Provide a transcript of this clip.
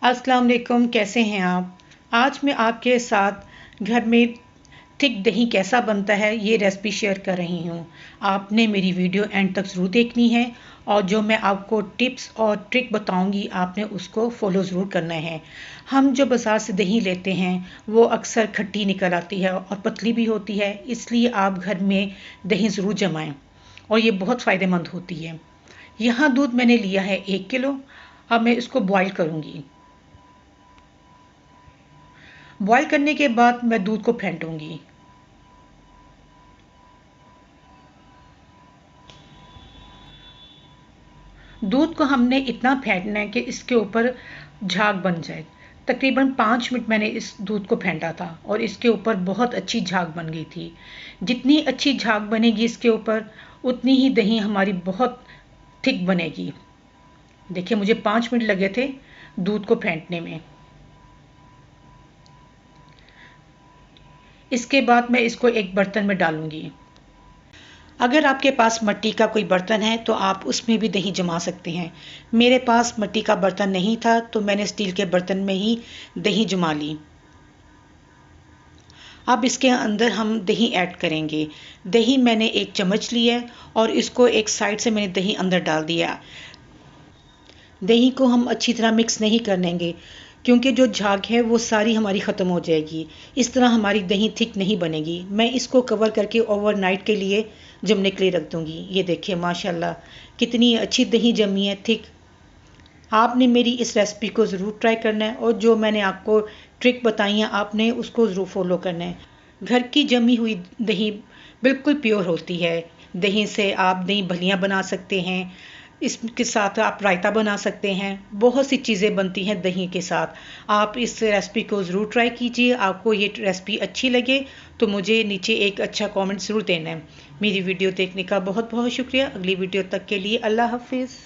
अस्सलाम वालेकुम, कैसे हैं आप। आज मैं आपके साथ घर में थिक दही कैसा बनता है ये रेसिपी शेयर कर रही हूँ। आपने मेरी वीडियो एंड तक ज़रूर देखनी है और जो मैं आपको टिप्स और ट्रिक बताऊंगी आपने उसको फॉलो ज़रूर करना है। हम जो बाज़ार से दही लेते हैं वो अक्सर खट्टी निकल आती है और पतली भी होती है, इसलिए आप घर में दही ज़रूर जमाएं और ये बहुत फ़ायदेमंद होती है। यहाँ दूध मैंने लिया है 1 किलो। अब मैं इसको बॉईल करूँगी। बॉईल करने के बाद मैं दूध को फेंटूंगी। दूध को हमने इतना फेंटना है कि इसके ऊपर झाग बन जाए। तकरीबन 5 मिनट मैंने इस दूध को फेंटा था और इसके ऊपर बहुत अच्छी झाग बन गई थी। जितनी अच्छी झाग बनेगी इसके ऊपर उतनी ही दही हमारी बहुत थिक बनेगी। देखिए मुझे 5 मिनट लगे थे दूध को फेंटने में। इसके बाद मैं इसको एक बर्तन में डालूंगी। अगर आपके पास मिट्टी का कोई बर्तन है तो आप उसमें भी दही जमा सकते हैं। मेरे पास मिट्टी का बर्तन नहीं था तो मैंने स्टील के बर्तन में ही दही जमा ली। अब इसके अंदर हम दही ऐड करेंगे। दही मैंने 1 चम्मच लिया है और इसको एक साइड से मैंने दही अंदर डाल दिया। दही को हम अच्छी तरह मिक्स नहीं करेंगे क्योंकि जो झाग है वो सारी हमारी ख़त्म हो जाएगी। इस तरह हमारी दही थिक नहीं बनेगी। मैं इसको कवर करके ओवरनाइट के लिए जमने के लिए रख दूँगी। ये देखिए माशाल्लाह कितनी अच्छी दही जमी है थिक। आपने मेरी इस रेसिपी को ज़रूर ट्राई करना है और जो मैंने आपको ट्रिक बताई हैं आपने उसको ज़रूर फॉलो करना है। घर की जमी हुई दही बिल्कुल प्योर होती है। दही से आप दही भल्लियाँ बना सकते हैं। इसके साथ आप रायता बना सकते हैं। बहुत सी चीज़ें बनती हैं दही के साथ। आप इस रेसिपी को ज़रूर ट्राई कीजिए। आपको ये रेसिपी अच्छी लगे तो मुझे नीचे एक अच्छा कमेंट ज़रूर देना है। मेरी वीडियो देखने का बहुत बहुत शुक्रिया। अगली वीडियो तक के लिए अल्लाह हाफिज़।